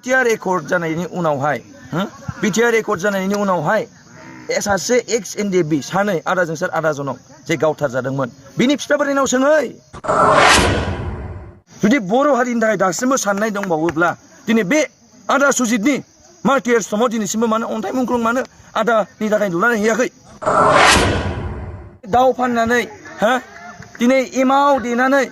BTR accord जानायनि उनावहाय BTR accord जानायनि उनावहाय सासे एक्स एनडिएफबि सानै आदा जोंसार आदा जनक जे गावथारजादोंमोन बिनि बिफाफोरनाव सोङै जुदि बर' हारिनि थाखाय दासिमबो साननाय दंबावोब्ला दिनै बे आदा सुजितनि मार्टियार समाव दिनैसिमबो मानो अन्थाइ मुंख्लं मानो आदानि थाखाय लुनानै हैयाखै दाव फाननानै दिनै एमाव देनानै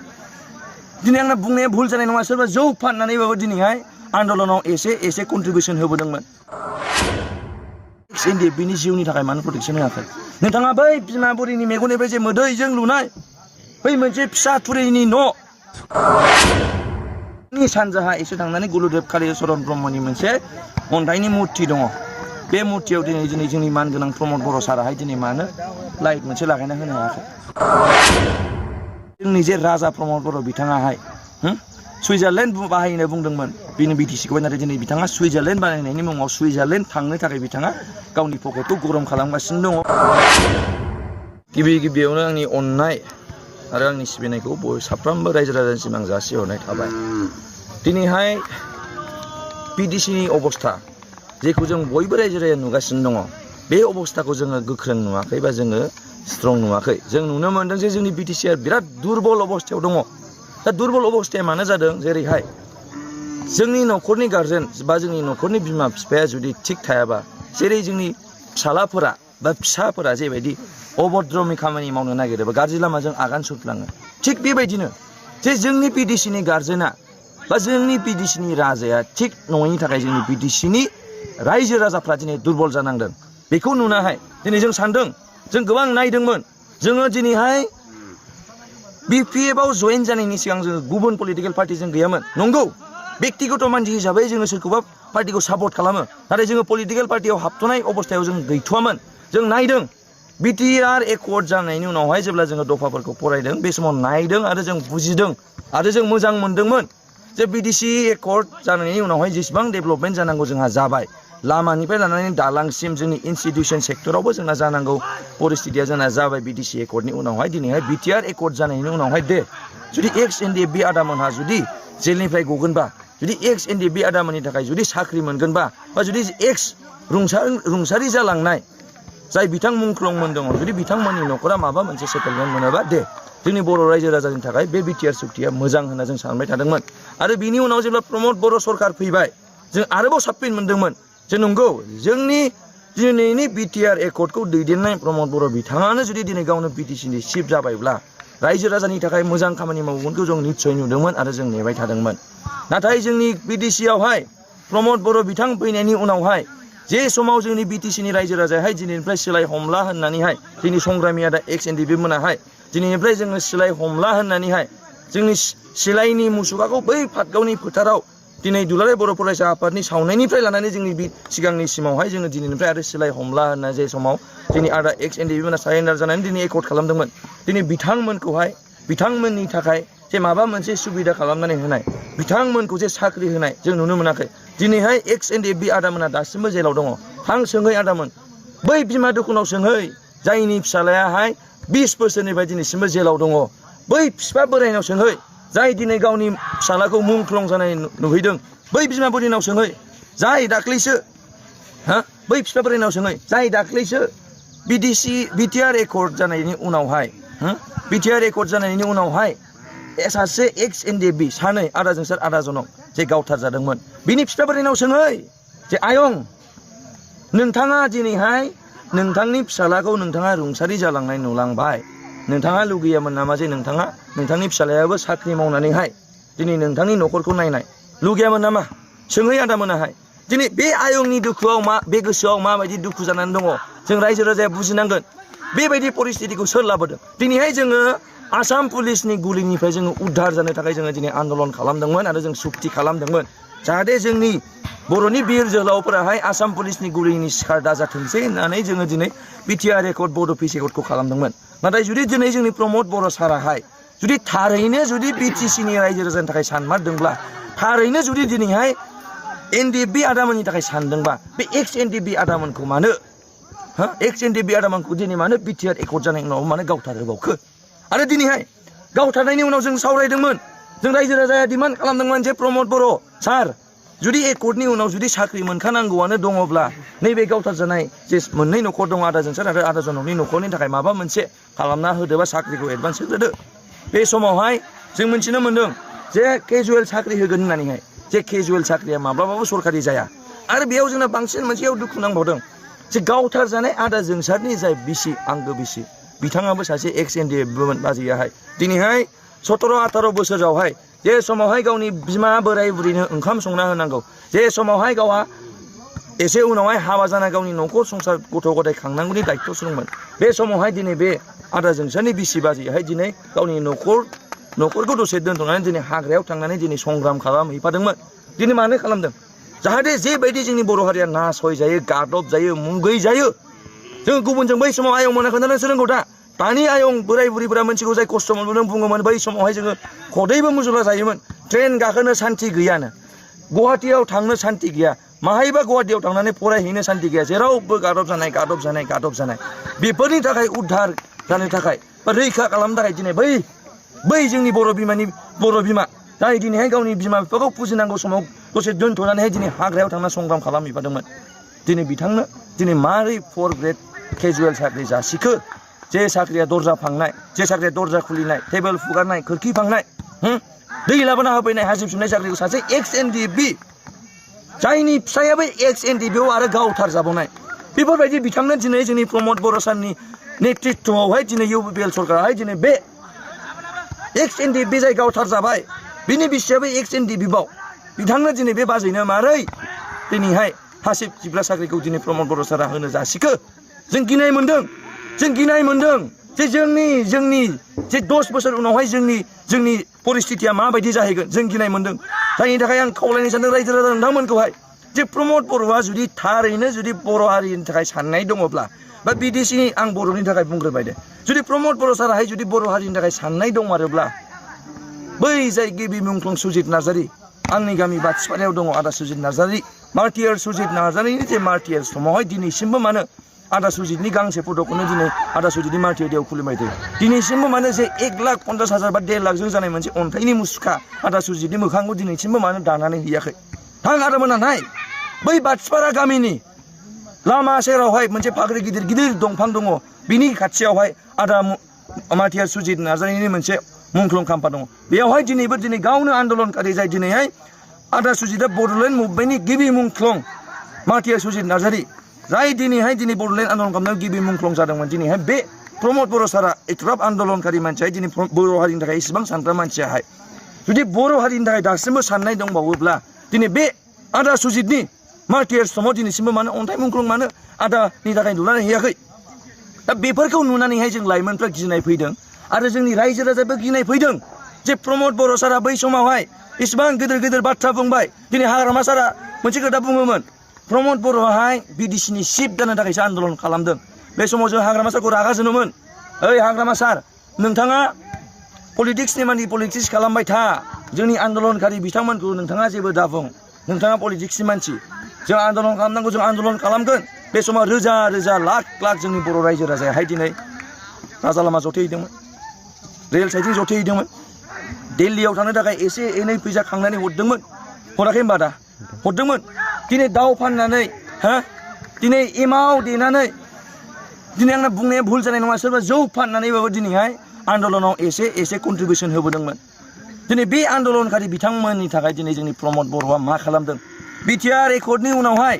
दिनै आंना बुंनाया भुल जानाय नङा सोरबा जौ फाननानैबाबो दिनैहाय आन्दलनाव एसे कन्ट्रिबिउसन होबोदोंमोन एक्स एनडिएफबिनि जिउनि थाखाय मानो प्रटेक्सन होआखै नोंथाङा बै बिमा बुरिनि मेगननिफ्राय जे मोदैजों लुनाय बै मोनसे फिसा थुरिनि न'नि सानजाहा एसे थांनानै गुरुदेब कालिचरन ब्रह्मनि मोनसे अन्थाइनि मुर्ति दङ बे मुर्तियाव दिनै जोंनि मानगोनां प्रमद बर' साराहाय दिनै मानो लाइट मोनसे लागायना होनो हायाखै जोंनि जे राजा प्रमद बर' बिथाङाहाय सुइजारलेण्ड बाहायनो बुंदोंमोन बिनि बिटिसिखौ नाथाय दिनै बिथाङा सुइजारलेण्ड बानायनायनि मुङाव सुइजारलेण्ड थांनो थाखाय बिथाङा गावनि पकेटखौ गरम खालामगासिनो दङ गिबियावनो आंनि अननाय आरो आंनि सिबिनायखौ साफ्रोमबो रायजो राजानिसिम आं जासिहरनाय थाबाय दिनैहाय बिटिसिनि अबस्था जेखौ जों बयबो रायजो राजा नुगासिनो दङ बे अबस्थाखौ जोङो गोख्रों नुवाखै बा जोङो स्ट्रं नुवाखै जों नुनो मोनदों जे जोंनि बिटिसिआ बिराद दुरबल अबस्थायाव दङ दा दुरबल अबस्थाया मानो जादों जेरैहाय जोंनि न'खरनि गार्जेन बा जोंनि न'खरनि बिमा बिफाया जुदि थिग थायाबा जेरै जोंनि फिसालाफोरा बा फिसाफोरा जेबायदि अभद्रमि खामानि मावनो नागिरो बा गाज्रि लामाजों आगान सुरलाङो थिग बेबायदिनो जे जोंनि बिटिसिनि गार्जेना बा जोंनि बिटिसिनि राजाया थिग नङैनि थाखाय जोंनि बिटिसिनि रायजो राजाफ्रा दिनै दुरबल जानांदों बेखौ नुनाहाय दिनै जों सानदों जों गोबां नायदोंमोन जोङो दिनैहाय बिपिएफआव जयेन जानायनि सिगां जोङो गुबुन पलिटिकेल पार्टिजों गैयामोन नंगौ बेक्तिगत मानसि हिसाबै जोङो सोरखौबा पार्टिखौ सापर्ट खालामो नाथाय जोङो पलिटिकेल पार्टियाव हाबथ'नाय अबस्थायाव जों गैथ'वामोन जों नायदों बिटिआर एकर्ड जानायनि उनावहाय जेब्ला जोङो दफाफोरखौ फरायदों बे समाव नायदों आरो जों बुजिदों आरो जों मोजां मोनदोंमोन जे बिटिसि एकर्ड जानायनि उनावहाय जेसेबां डेभेलपमेन्ट जानांगौ जोंहा जाबाय लामानिफ्राय लानानै दालांसिम जोंनि इनस्टिटिउसन सेक्टरावबो जोंना जानांगौ परिस्थितिया जोंना जाबाय बिटिसि एकर्डनि उनावहाय दिनैहाय बिटिआर एकर्ड जानायनि उनावहाय दे जुदि एक्स एनडिएफबि आदामोनहा जुदि जेलनिफ्राय गगोनबा जुदि एक्स एनडिएफबि आदामोननि थाखाय जुदि साख्रि मोनगोनबा बा जुदि एक्स रुंसारि जालांनाय जाय बिथां मुंख्लंमोन दङ जुदि बिथांमोननि न'खरा माबा मोनसे सेटेलमेन्ट मोनोबा दे जोंनि बर' रायजो राजानि थाखाय बे बिटिआर सुक्तिया मोजां होनना जों सानबाय थादोंमोन आरो बिनि उनाव जेब्ला प्रमद बर' सरकार फैबाय जों आरोबाव साबसिन मोनदोंमोन जे नंगौ जोंनि दिनैनि बिटिआर एकर्डखौ दैदेननाय प्रमद बर' बिथाङानो जुदि दिनै गावनो बिटिसिनि चिफ जाबायब्ला रायजो राजानि थाखाय मोजां खामानि मावगोनखौ जों निस्सय नुदोंमोन आरो जों नेबाय थादोंमोन नाथाय जोंनि बिटिसिआवहाय प्रमद बर' बिथां फैनायनि उनावहाय जे समाव जोंनि बिटिसिनि रायजो राजायाहाय दिनैनिफ्राय सोलाय हमला होननानैहाय जोंनि संग्रामि आदा एक्स एनडिएफबि मोनाहाय दिनैनिफ्राय जोङो सोलाय हमला होननानैहाय जोंनि सिलाइनि मुसुखाखौ बै पाटगावनि फोथाराव दिनै दुलाराय बर' फरायसा आफादनि सावनायनिफ्राय लानानै जोंनि सिगांनि सिमावहाय जोङो दिनैनिफ्राय आरो सोलाय हमला होनना जे समाव जोंनि आदा एक्स एनडिएफबि मोना सारेन्डार जानानै दिनै एकर्ड खालामदोंमोन दिनै बिथांमोनखौहाय बिथांमोननि थाखाय जे माबा मोनसे सुबिदा खालामनानै होनाय बिथांमोनखौ जे साख्रि होनाय जों नुनो मोनाखै दिनैहाय एक्स एनडिएफबि आदामोना दासिमबो जेलाव दङ थां सोंहै आदामोन बै बिमा दुखुनाव सोंहै जायनि फिसालायाहाय 20 बोसोरनिफ्राय दिनैसिमबो जेलाव दङ बै बिफा बोरायनाव सोंहै जाय दिनै गावनि फिसालाखौ मुंख्लं जानाय नुहैदों बै बिमा बुरिनाव सोंहै जाय दाख्लैसो बै बिफा बोरायनाव सोंहै जाय दाख्लैसो बिटिआर एकर्ड जानायनि उनावहाय सासे एक्स एनडिएफबि सानै आदा जोंसार आदा जनक जे गावथारजादोंमोन बिनि बिफा बोरायनाव सोंहै जे आयं नोंथाङा दिनैहाय नोंथांनि फिसालाखौ नोंथाङा रुंसारि जालांनाय नुलांबाय नोंथाङा लुगैयामोन नामा जे नोंथांनि फिसालायाबो साख्रि मावनानैहाय दिनै नोंथांनि न'खरखौ नायनाय लुगैयामोन नामा सोंहै आदामोनाहाय दिनै बे आयंनि दुखुआव बे गोसोआव माबायदि दुखु जानानै दङ जों रायजो राजाया बुजिनांगोन बेबायदि परिस्थितिखौ सोर लाबोदों दिनैहाय जोङो आसाम पुलिसनि गुलिनिफ्राय जोङो उद्धार जानो थाखाय जोङो दिनै आन्दलन खालामदोंमोन आरो जों सुक्ति खालामदोंमोन जाहाथे जोंनि बर'नि बिर जोहोलावफोराहाय आसाम पुलिसनि गुलिनि शिकार दाजाथोंसै होननानै जोङो दिनै बिटिआर एकर्ड बड' पिस एकर्डखौ खालामदोंमोन नाथाय जुदि दिनै जोंनि प्रमद बर' साराहाय जुदि थारैनो जुदि बिटिसिनि रायजो राजानि थाखाय सानमारदोंब्ला थारैनो जुदि दिनैहाय एनडिएफबि आदामोननि थाखाय सानदोंबा बे एक्स एनडिएफबि आदामोनखौ मानो एक्स एनडिएफबि आदामोनखौ दिनै मानो बिटिआर एकर्ड जानायनि उनाव मानो गावथारहोबावखो आरो दिनैहाय गावथारनायनि उनाव जों सावरायदोंमोन जों रायजो राजाया डिमान्ड खालामदोंमोन जे प्रमद बर' सार जुदि एकर्डनि उनाव जुदि साख्रि मोनखानांगौआनो दङब्ला नैबे गावथार जानाय जे मोननै न'खर दङ आदा जोंसार आरो आदा जनकनि न'खरनि थाखाय माबा मोनसे खालामना होदो बा साख्रिखौ एडभान्स होदो बे समावहाय जों मिथिनो मोन्दों जे केजुवेल साख्रि होगोन होननानैहाय जे केजुवेल साख्रिया माब्लाबाबो सरकारि जाया आरो बेयाव जोंना बांसिन मोनसेयाव दुखु नांबावदों जे गावथार जानाय आदा जोंसारनि जाय बिसि आंगो बिसि बिथाङाबो सासे एक्स एनडिएफमोन बाजैयाहाय दिनैहाय 17-18 बोसोरावहाय जे समावहाय गावनि बिमा बोराय बुरैनो ओंखाम संना होनांगौ जे समावहाय गावहा एसे उनावहाय हाबा जाना गावनि न'खर संसार गथ' गथाय खांनांगौनि दायित्व सुदोंमोन बे समावहाय दिनै बे आदा जोंसारनि बिसि बाजैयाहाय दिनै गावनि न'खरखौ दसे दोनथ'नानै दिनै हाग्रायाव थांनानै दिनै संग्राम खालामहैफादोंमोन दिनै मानो खालामदों जाहाथे जेबायदि जोंनि बर' हारिया नासयजायो गादब जायो मुगै जायो जों गुबुनजों बै समाव आयं मोना खोन्थानो सोलोंगौ दा दानि आयं बोराय बुरैफोरा मोनसिखौ जाय खस्थ' मोनबोदों बुङोमोन बै समावहाय जोङो खदैबो मुजुला जायोमोन ट्रेन गाखोनो सान्ति गैयानो गुवाहाटियाव थांनो सान्ति गैया माहायबा गुवाहाटियाव थांनानै फरायहैनो सान्ति गैया जेरावबो गादब जानाय बेफोरनि थाखाय उद्धार जानो थाखाय बा रैखा खालामनो थाखाय दिनै बै जोंनि बर' बिमा जाय दिनैहाय गावनि बिमा बिफाखौ फुजिनांगौ समाव दसे दोनथ'नानैहाय दिनै हाग्रायाव थांना संग्राम खालामहैफादोंमोन दिनै बिथांनो दिनै मारै 4 ग्रेड केजुवेल साख्रि जासिखो जे साख्रिया दर्जा फांनाय जे साख्रिया दर्जा खुलिनाय टेबोल फुगारनाय खोरखि फांनाय दै लाबोना होफैनाय हासिब सुनाय साख्रिखौ सासे एक्स एनडिएफबि जायनि फिसायाबो एक्स एनडिएफबिआव आरो गावथार जाबावनाय बेफोरबायदि बिथांनो दिनै जोंनि प्रमद बर' सारनि नेतृत्वआवहाय दिनै UPPL सरकाराहाय दिनै बे एक्स एनडिएफबि जाय गावथार जाबाय बिनि बिसियाबो एक्स एनडिएफबिआव बिथांनो दिनै बे बाजैनो मारै दिनैहाय हासिब सिबग्रा साख्रिखौ दिनै प्रमद बर' सारा होनो जासिखो जों गिनाय मोन्दों जे जोंनि जे 10 बोसोर उनावहाय जोंनि परिस्थितिया माबायदि जाहैगोन जों गिनाय मोन्दों जायनि थाखाय आं खावलायनो सानदों रायजो राजा नोंथांमोनखौहाय जे प्रमद बर'आ जुदि थारैनो जुदि बर' हारिनि थाखाय साननाय दङब्ला बा बिदेशिनि आं बर'नि थाखाय बुंग्रोबाय दे जुदि प्रमद बर' साराहाय जुदि बर' हारिनि थाखाय साननाय दंमारोब्ला बै जाय गिबि मुंख्लं सुजित नार्जारि आंनि गामि बाथिपारायाव दङ आदा सुजित नार्जारि मार्टियार सुजित नार्जारिनि जे मार्टियार समावहाय दिनैसिमबो मानो आदा सुजितनि गांसे फट'खौनो दिनै आदा सुजितनि मार्टियार देयाव खुलिबाय थायो दिनैसिमबो मानो जे 1,50,000 बा 1.5 लाखजों जानाय मोनसे अन्थाइनि मुसुखा आदा सुजितनि मोखांखौ दिनैसिमबो मानो दानानै हैयाखै थां आदा मोना नाय बै बाथिपारा गामिनि लामा सेरावहाय मोनसे फाख्रि गिदिर दंफां दङ बिनि खाथियावहाय आदा मार्टियार सुजित नार्जारिनि मोनसे मुंख्लं खाम्फा दङ बेयावहाय दिनै गावनो आन्दलनकारि जाय दिनैहाय आदा सुजितआ बड'लेण्ड मुभमेन्टनि गिबि मुंख्लं मार्टियार सुजित नार्जारि जाय दिनैहाय बड'लेण्ड आन्दलन खालामनायाव गिबि मुंख्लं जादोंमोन दिनैहाय बे प्रमद बर' सारा एथ'ग्राब आन्दलनकारि मानसिया दिनै बर' हारिनि थाखाय इसेबां सानग्रा मानसियाहाय जुदि बर' हारिनि थाखाय दासिमबो साननाय दंबावोब्ला दिनै बे आदा सुजितनि मार्टियार समाव दिनैसिमबो मानो अन्थाइ मुंख्लं मानो आदानि थाखाय लुनानै हैयाखै दा बेफोरखौ नुनानैहाय जों लाइमोनफ्रा गिनाय फैदों आरो जोंनि रायजो राजाबो गिनाय फैदों जे प्रमद बर' सारा बै समावहाय इसेबां गिदिर बाथ्रा बुंबाय दिनै हाग्रामा सारा मोनसे खोथा बुङोमोन प्रमद बर'आहाय बिडिसिनि चिफ जानो थाखायसो आन्दलन खालामदों बे समाव जों हाग्रामा सारखौ रागा जोङोमोन ओइ हाग्रामा सार नोंथाङा पलिटिक्सनि मानि पलिटिक्स खालामबाय था जोंनि आन्दलनकारि बिथांमोनखौ नोंथाङा जेबो दाबुं नोंथाङा पलिटिक्सनि मानसि जों आन्दलन खालामनांगौ जों आन्दलन खालामगोन बे समाव रोजा लाख जोंनि बर' रायजो राजायाहाय दिनै राजा लामा जथेहैदोंमोन रेल साइथिं जथेहैदोंमोन दिल्लीयाव थांनो थाखाय एसे एनै फैसा खांनानै हरदोंमोन हराखै होनबा दा हरदोंमोन दिनै दाउ फाननानै दिनै एमाव देनानै दिनै आंना बुंनाया भुल जानाय नङा सोरबा जौ फाननानैबाबो दिनैहाय आन्दलनाव एसे कन्ट्रिबिउसन होबोदोंमोन दिनै बे आन्दलनकारि बिथांमोननि थाखाय दिनै जोंनि प्रमद बर'आ मा खालामदों बिटिआर एकर्डनि उनावहाय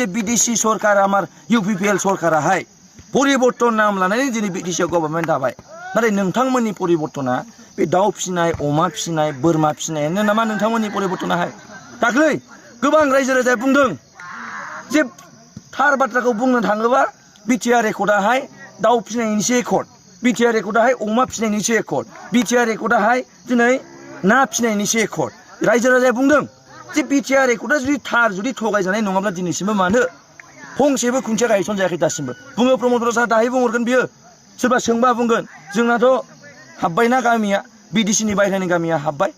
जे बिदेशि सरकार आमार UPPL सरकाराहाय परिबर्तन नाम लानानै दिनै बिटिसिआव गभर्नमेन्ट दाबाय नाथाय नोंथांमोननि परिबर्तना बे दाउ फिसिनाय अमा फिसिनाय बोरमा फिसिनायानो नामा नोंथांमोननि परिबर्तनाहाय दाख्लै गोबां रायजो राजाया बुंदों जे थार बाथ्राखौ बुंनो थाङोबा बिटिआर एकर्डआहाय दाउ फिसिनायनिसो एकर्ड बिटिआर एकर्डआहाय अमा फिसिनायनिसो एकर्ड बिटिआर एकर्डआहाय दिनै ना फिसिनायनिसो एकर्ड रायजो राजाया बुंदों जे बिटिआर एकर्डआ जुदि थगायजानाय नङाब्ला दिनैसिमबो मानो फंसेबो खुन्थिया गायसनजायाखै दासिमबो बुङो प्रमद बर' सारा दाहाय बुंहरगोन बियो सोरबा सोंबा बुंगोन जोंनाथ' हाब्बायना गामिया बिडिसिनि बायह्रानि गामिया हाब्बाय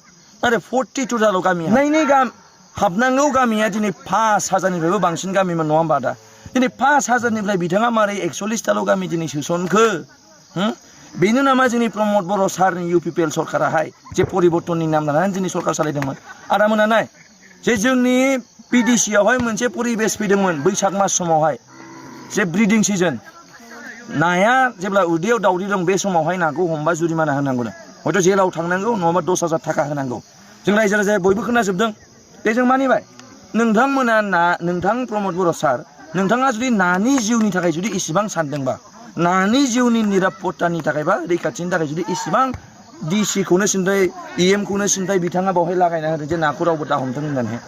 आरो 42 जाल' गामिया हाबनांगौ गामिया दिनै 5,000निफ्रायबो बांसिन गामिमोन नङा होमबा दा दिनै 5,000निफ्राय बिथाङा मारै 41 गामि दिनै सोसनखो बेनो नामा जोंनि प्रमद बर' सारनि UPPL सरकाराहाय जे परिबर्तननि नाम लानानै जोंनि सरकार सालायदोंमोन आदामोना नाय जे जोंनि PDC आवहाय मोनसे परिबेस फैदोंमोन बैसाग मास समावहाय जे ब्रिडिं सिजन नाया जेब्ला उदैयाव दावदै दं बे समावहाय नाखौ हमबा जुरिमाना होनांगौ हयथ' जेलाव थांनांगौ नङाबा 10,000 थाखा होनांगौ जों रायजो राजाया बयबो खोनाजोबदों बे जों मानिबाय नोंथांमोना नोंथां प्रमद बर' सार नोंथाङा जुदि नानि जिउनि थाखाय जुदि इसिबां सानदोंबा नानि जिउनि निरापत्तानि थाखाय बा रैखाथिनि थाखाय जुदि इसिबां DC खौनो सिन्थाय EM खौनो सिन्थाय बिथाङा बावहाय लागायना होदों जे नाखौ रावबो दा हमथों होननानै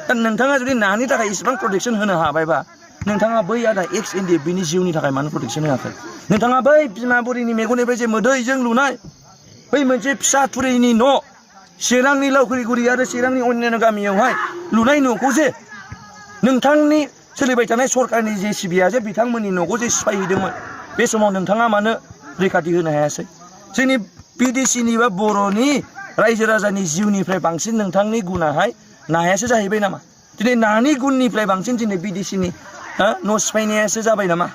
दा नोंथाङा जुदि नानि थाखाय इसिबां प्रटेक्सन होनो हाबायबा नोंथाङा बै आदा XNDF नि जिउनि थाखाय मानो प्रटेक्सन होआखै नोंथाङा बै बिमा बुरिनि मेगननिफ्राय जे मोदैजों लुनाय बै मोनसे फिसा थुरिनि न' चिरांनि लावखुरिगुरि आरो चिरांनि अन्यान्य गामियावहाय लुनाय न'खौ जे नोंथांनि सोलिबाय थानाय सरकारनि JCBआ जे बिथांमोननि न'खौ जे सिफायहैदोंमोन बे समाव नोंथाङा मानो रैखाथि होनो हायासै जोंनि PDCनि बा बर'नि रायजो राजानि जिउनिफ्राय बांसिन नोंथांनि गुनाहाय नायासो जाहैबाय नामा दिनै नानि गुननिफ्राय बांसिन दिनै BDCनि न' सिफायनायासो जाबाय नामा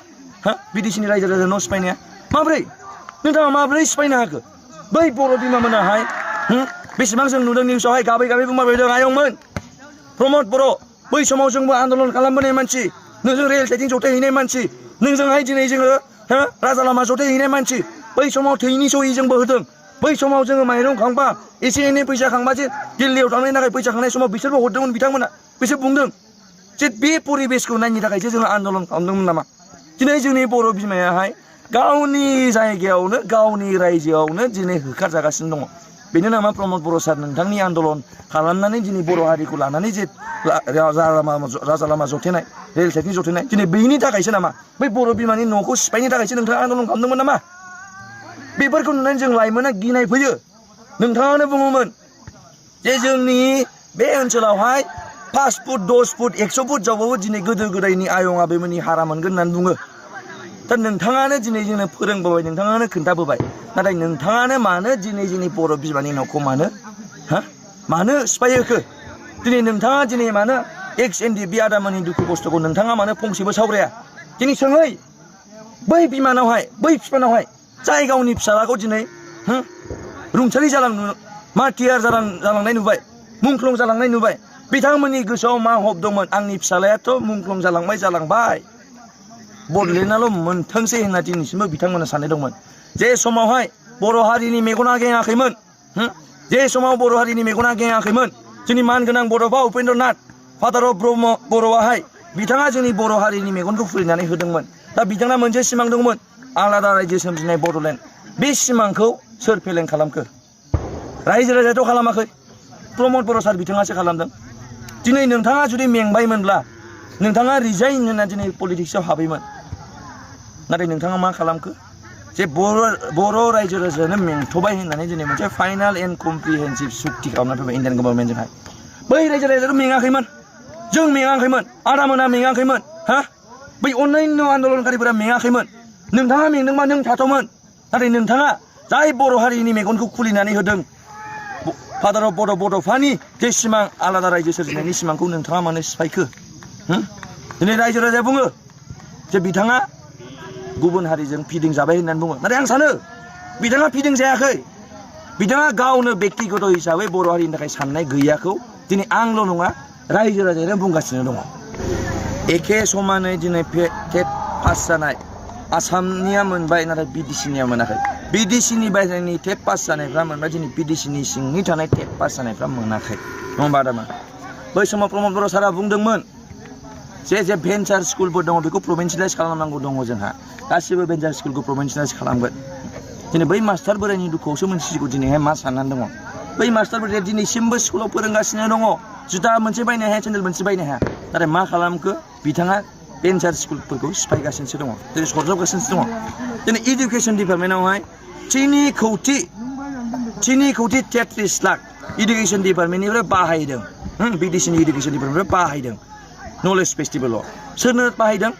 BDCनि रायजो राजा न' सिफायनाया माब्रै नोंथाङा माब्रै सिफायनो हाखो बै बर' बिमामोनाहाय बेसेबां जों नुदों निउसावहाय गाबै गाबै बुंबाय दं आयंमोन प्रमद बर' बै समाव जोंबो आन्दलन खालामबोनाय मानसि नोंजों रेल साइथिं जथायहैनाय मानसि नोंजोंहाय दिनै जोङो राजा लामा जथायहैनाय मानसि बै समाव थैनि सहि जोंबो होदों बै समाव जोङो माइरं खांबा एसे एनै फैसा खांबा जे दिल्लीयाव थांनायनि थाखाय फैसा खांनाय समाव बिसोरबो हरदोंमोन बिथांमोना बिसोर बुंदों जे बे परिबेसखौ नायनो थाखायसो जोङो आन्दलन खालामदोंमोन नामा दिनै जोंनि बर' बिमायाहाय गावनि जायगायावनो गावनि रायजोआवनो दिनै होखारजागासिनो दङ बेनो नामा प्रमद बर' सार नोंथांनि आन्दलन खालामनानै दिनै बर' हारिखौ लानानै जे राजा लामा जथायनाय रेल साइथिं जथायनाय दिनै बेनि थाखायसो नामा बै बर' बिमानि न'खौ सिफायनो थाखायसो नोंथाङा आन्दलन खालामदोंमोन नामा बेफोरखौ नुनानै जों लाइमोना गिनाय फैयो नोंथाङानो बुङोमोन जे जोंनि बे ओनसोलावहाय 5 फुट 10 फुट 100 फुट जावबाबो दिनै गोदो गोदायनि आयं आबैमोननि हारा मोनगोन होननानै बुङो दा नोंथाङानो दिनै जोंनो फोरोंबोबाय नोंथाङानो खोन्थाबोबाय नाथाय नोंथाङानो मानो दिनै जोंनि बर' बिमानि न'खौ मानो सिफायखो दिनै नोंथाङा दिनै मानो XNDF आदामोननि दुखु खस्थ'खौ नोंथाङा मानो फंसेबो सावराया दिनै सोङै बै बिमानावहाय बै बिफानावहाय जाय गावनि फिसालाखौ दिनै रुंसारि मार्टियार जालांनाय नुबाय मुंख्लं जालांनाय नुबाय बिथांमोननि गोसोआव मा हब दंमोन आंनि फिसालायाथ' मुंख्लं जालांबाय बडलेण्डआल' मोनथोंसै होनना दिनैसिमबो बिथांमोना साननाय दंमोन जे समावहाय बर' हारिनि मेगना गेङाखैमोन जे समाव बर' हारिनि मेगना गेङाखैमोन जोंनि मानगोनां बड'फा उपेन्द्र नाथ फादार अफ ब्रह्म बर'आहाय बिथाङा जोंनि बर' हारिनि मेगनखौ खुलिनानै होदोंमोन दा बिथाङा मोनसे सिमां दंमोन आलादा रायजो सोमजिनाय बड'लेण्ड बे सिमांखौ सोर फेलें खालामखो रायजो राजायाथ' खालामाखै प्रमद बर' सार बिथाङासो खालामदों दिनै नोंथाङा जुदि मेंबायमोनब्ला नोंथाङा रिजाइन होनना दिनै पलिटिक्सआव हाबैमोन नाथाय नोंथाङा मा खालामखो जे बर' रायजो राजायानो मेंथ'बाय होननानै दिनै मोनसे फाइनाल एन्ड कमप्रिहेन्सिभ सुक्ति खालामनानै फैबाय इन्डियान गभर्नमेन्टजोंहाय बै रायजो राजायाथ' मेङाखैमोन जों मेङाखैमोन आदामोना मेङाखैमोन बै अन्यान्य आन्दलनकारिफोरा मेङाखैमोन नोंथाङा मेंदोंबा नों थाथ'मोन नाथाय नोंथाङा जाय बर' हारिनि मेगनखौ खुलिनानै होदों फादार अफ बड'फानि जे सिमां आलादा रायजो सोरजिनायनि सिमांखौ नोंथाङा मानो सिफायखो दिनै रायजो राजाया बुङो जे बिथाङा गुबुन हारिजों फिदिं जाबाय होननानै बुङो नाथाय आं सानो बिथाङा फिदिं जायाखै बिथाङा गावनो बेक्तिगत हिसाबै बर' हारिनि थाखाय साननाय गैयाखौ दिनै आंल' नङा रायजो राजायानो बुंगासिनो दङ एखे समानै दिनै टेट पास जानाय आसामनिया मोनबाय नाथाय BDCनिया मोनाखै BDCनि बायह्रानि टेट पास जानायफ्रा मोनबाय दिनै BDCनि सिंनि थानाय टेट पास जानायफ्रा मोनाखै नङा होमबा आदामा बै समाव प्रमद बर' सारा बुंदोंमोन जे भेन्सार स्कुलफोर दङ बेखौ प्रभिन्सियेलाइज खालामनांगौ दङ जोंहा गासिबो भेन्सार स्कुलखौ प्रभिन्सियेलाइज खालामगोन दिनै बै मास्टार बोरायनि दुखुआवसो मोनसिगौ दिनैहाय मा साननानै दङ बै मास्टार बोराया दिनैसिमबो स्कुलाव फोरोंगासिनो दङ जुथा मोनसे बायनो हाया सेन्देल मोनसे बायनो हाया नाथाय मा खालामखो बिथाङा भेन्सार स्कुलफोरखौ सिफायगासिनोसो दङ दिनै सरजाबगासिनोसो दङ दिनै इडुकेसन डिपार्टमेन्टआवहाय 3 कौटि 33 लाख इडुकेसन डिपार्टमेन्टनिफ्राय बाहायदों BDCनि इडुकेसन डिपार्टमेन्टनिफ्राय बाहायदों नलेज फेस्टिभेलाव सोरनो बाहायदों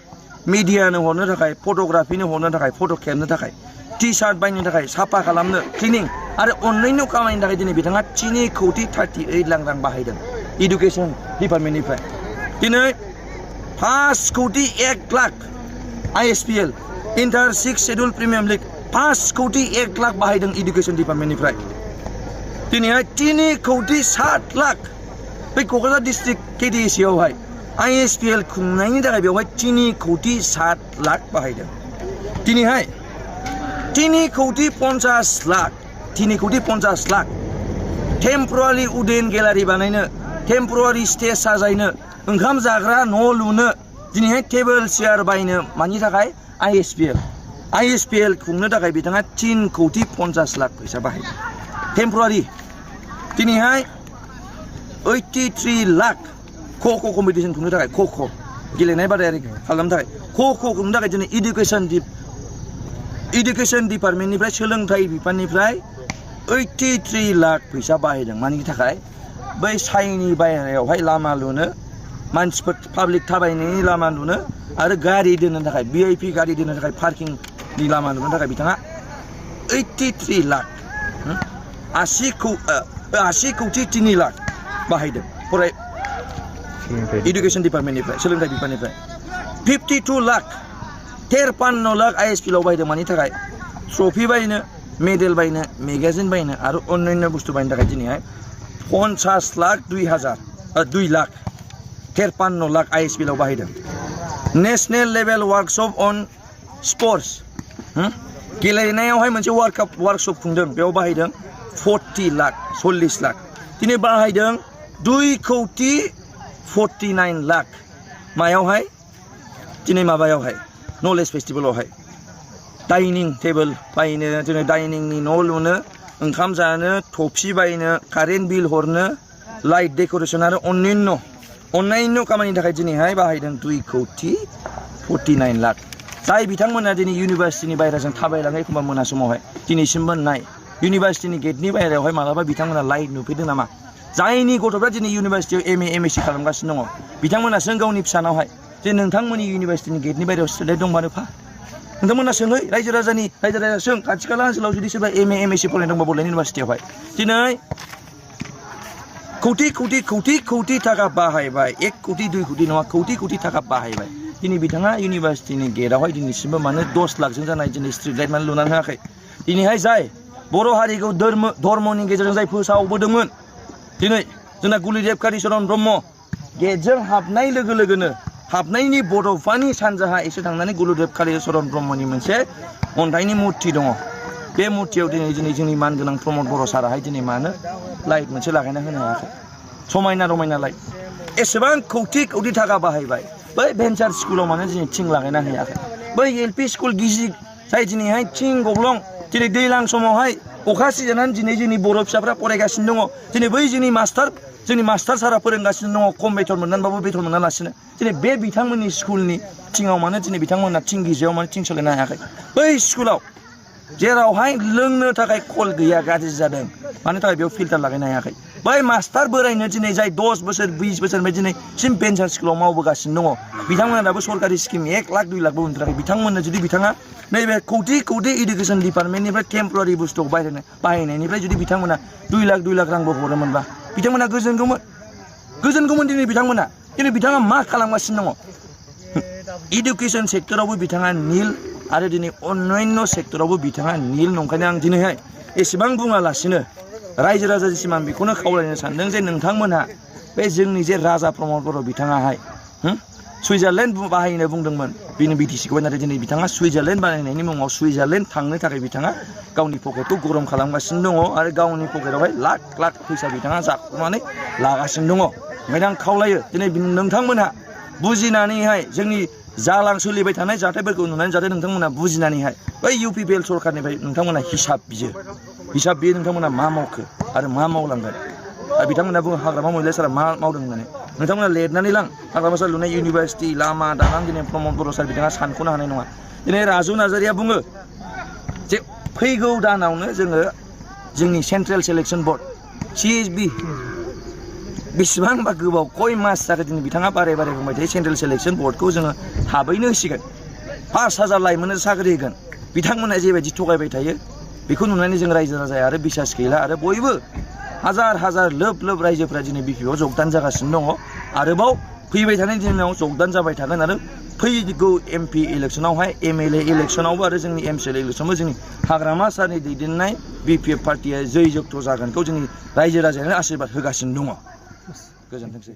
मिडियानो हरनो थाखाय फट'ग्राफिनो हरनो थाखाय फट' खेबनो थाखाय टि सार्ट बायनो थाखाय साफा खालामनो क्लिनिं आरो अनलाइनाव खामायनो थाखाय दिनै बिथाङा 3 कौटि 38 लाख रां बाहायदों इडुकेसन डिपार्टमेन्टनिफ्राय दिनै 5 कौटि 1 lakh ISPL inter 6 schedule premium league 5 कौटि 1 लाख बाहायदों इडुकेसन डिपार्टमेन्टनिफ्राय दिनैहाय 3 कौटि 7 लाख बे क'क्राझार डिस्ट्रिक्ट KDSC आवहाय ISPL खुंनायनि थाखाय बेवहाय 3 कौटि 7 लाख बाहायदों दिनैहाय 3 कौटि 50 लाख 3 कौटि 50 लाख टेम्परारि उडेन गेलारि बानायनो टेम्परारि स्टेज साजायनो ओंखाम जाग्रा न' लुनो दिनैहाय टेबोल चेयार बायनो मानि थाखाय ISPL खुंनो थाखाय बिथाङा 3 कौटि 50 लाख फैसा बाहायदों टेम्परारि दिनैहाय 83 लाख ख' कम्पिटिसन खुंनो थाखाय ख' गेलेनाय बादायारि खालामनो थाखाय ख' खुंनो थाखाय दिनै इडुकेसन डिपार्टमेन्टनिफ्राय सोलोंथाइ बिफाननिफ्राय 83 लाख फैसा बाहायदों मानि थाखाय बै साइनि बायहेरायावहाय लामा लुनो मानसिफोर पाब्लिक थाबायनायनि लामा लुनो आरो गारि दोननो थाखाय VIP गारि दोननो थाखाय पार्किंनि लामा लुनो थाखाय बिथाङा 83 लाख 80 कौटि 3 लाख बाहायदों इडुकेसन डिपार्टमेन्टनिफ्राय सोलोंथाइ बिफाननिफ्राय 52 लाख 53 लाख ISPL आव बाहायदों मानि थाखाय ट्रफि बायनो मेडेल बायनो मेगाजिन बायनो आरो अन्यान्य बुस्थु बायनो थाखाय दिनैहाय 50 लाख 2 लाख 53 लाख ISPL आव बाहायदों नेशनेल लेभेल वर्कशप अन स्पर्ट्स गेलेनायावहाय मोनसे वर्कशप खुंदों बेयाव बाहायदों 40 लाख दिनै बाहायदों 2 कौटि 49 लाख मायावहाय दिनै माबायावहाय नलेज फेस्टिभेलावहाय डाइनिं टेबोल बायनो दिनै डाइनिंनि न' लुनो ओंखाम जानो थफि बायनो कारेन्ट बिल हरनो लाइट डेक'रेसन आरो अन्यान्य खामानिनि थाखाय दिनैहाय बाहायदों 2 कौटि 49 लाख जाय बिथांमोना दिनै इउनिभार्सिटिनि बायह्राजों थाबायलाङो एखमबा मोना समावहाय दिनैसिमबो नाय इउनिभार्सिटिनि गेटनि बायह्रायावहाय मालाबा बिथांमोना लाइट नुफैदों नामा जायनि गथ'फ्रा दिनै इउनिभार्सिटियाव MA MSc खालामगासिनो दङ बिथांमोनासो गावनि फिसानावहाय जे नोंथांमोननि इउनिभार्सिटिनि गेटनि बायह्रायाव स्टुडेन्ट दंबानो फा नोंथांमोना सोंहै रायजो राजा सों खाथि खाला ओनसोलाव जुदि सोरबा MA MSc फरायनाय दंबा बड'लेण्ड इउनिभार्सिटियावहाय दिनै कौटि थाखा बाहायबाय 1 कौटि 2 कौटि नङा कौटि थाखा बाहायबाय दिनै बिथाङा इउनिभार्सिटिनि गेटआवहाय दिनैसिमबो मानो 10 लाखजों जानाय दिनै स्ट्रिट लाइट मानो लुनानै होआखै दिनैहाय जाय बर' हारिखौ धर्मनि गेजेरजों जाय फोसावबोदोंमोन दिनै जोंना गुरुदेब कालिचरन ब्रह्म गेटजों हाबनाय लोगो लोगोनो हाबनायनि बड'फानि सानजाहा एसे थांनानै गुरुदेब कालिचरन ब्रह्मनि मोनसे अन्थाइनि मुर्ति दङ बे मुर्तियाव दिनै जोंनि मानगोनां प्रमद बर' साराहाय दिनै मानो लाइट मोनसे लागायना होनो हायाखै समायना रमायना लाइट एसेबां कौटि थाखा बाहायबाय बै भेन्सार स्कुलाव मानो दिनै थिं लागायना होयाखै बै LP स्कुल गिजि जाय दिनैहाय थिं गब्लं दिनै दैज्लां समावहाय अखा सिजानानै दिनै जोंनि बर' फिसाफ्रा फरायगासिनो दङ दिनै बै जोंनि मास्टार सारा फोरोंगासिनो दङ खम बेथन मोननानैबाबो बेथन मोनालासिनो दिनै बे बिथांमोननि स्कुलनि थिङाव मानो दिनै बिथांमोना थिं गिजियाव मानो थिं सोलायनो हायाखै बै स्कुलाव जेरावहाय लोंनो थाखाय कल गैया गाज्रि जादों मानो थाखाय बेयाव फिल्टार लागायनो हायाखै बै मास्टार बोरायनो दिनै जाय 10 बोसोर 20 बोसोरनिफ्राय दिनैसिम भेन्सार स्कुलाव मावबोगासिनो दङ बिथांमोना दाबो सरकारि स्किम 1 लाख 2 लाखबो मोनथाराखै बिथांमोननो जुदि बिथाङा नैबे कौटि इडुकेसन डिपार्टमेन्टनिफ्राय टेम्परारि बुस्थुखौ बाहायनायनिफ्राय जुदि बिथांमोना 2 लाख रांबो हरोमोनबा बिथांमोना गोजोनगौमोन दिनै बिथाङा मा खालामगासिनो दङ इडुकेसन सेक्टरावबो बिथाङा नील आरो दिनै अन्यान्य सेक्टरावबो बिथाङा नील नंखायनो आं दिनैहाय एसेबां बुङालासिनो रायजो राजासिम आं बेखौनो खावलायनो सानदों जे नोंथांमोनहा बे जोंनि जे राजा प्रमद बर' बिथाङाहाय सुइजारलेण्ड बाहायनो बुंदोंमोन बेनो BTC-खौहाय नाथाय दिनै बिथाङा सुइजारलेण्ड बानायनायनि मुङाव सुइजारलेण्ड थांनो थाखाय बिथाङा गावनि पकेटखौ गरम खालामगासिनो दङ आरो गावनि पकेटआवहाय लाख फैसा बिथाङा जाखुमानानै लागासिनो दङ ओंखायनो आं खावलायो दिनै नोंथांमोनहा बुजिनानैहाय जोंनि सोलिबाय थानाय जाथायफोरखौ नुनानै जाहाथे नोंथांमोना बुजिनानैहाय बै UPPL सरकारनिफ्राय नोंथांमोना हिसाब बियो नोंथांमोना मा मावखो आरो मा मावलांगोन आरो बिथांमोना बुङो हाग्रामा महिला सारा मा मावदों होननानै नोंथांमोना लिरनानै लां हाग्रामा सार लुनाय इउनिभार्सिटि लामा दालां दिनै प्रमद बर' सार बिथाङा सानख'नो हानाय नङा दिनै राजु नार्जारिया बुङो जे फैगौ दानावनो जोंनि सेन्ट्रेल सिलेक्सन बर्ड CSB बेसेबांबा गोबाव कय मास जाखो दिनै बिथाङा बारे बुंबाय थायो सेन्ट्रेल सिलेक्सन बर्डखौ जोङो थाबैनो होसिगोन 5,000 लाइमोननो साख्रि होगोन बिथांमोना जेबायदि थगायबाय थायो बेखौ नुनानै जों रायजो राजाया आरो बिसास गैला आरो बयबो हाजार लोब रायजोफ्रा दिनै BPO जगदान जागासिनो दङ आरोबाव फैबाय थानाय दिनाव जगदान जाबाय थागोन आरो फैगौ एमपि इलेक्सनावहाय एमएलए इलेक्सनावबो आरो जोंनि एमसिएलए इलेक्सनावबो जोंनि हाग्रामा सारनि दैदेननाय बिपिएफ पार्टिया जै जगथ' जागोनखौ जोंनि रायजो राजायानो आशीर्बाद होगासिनो दङ। गोजोनथोंसै।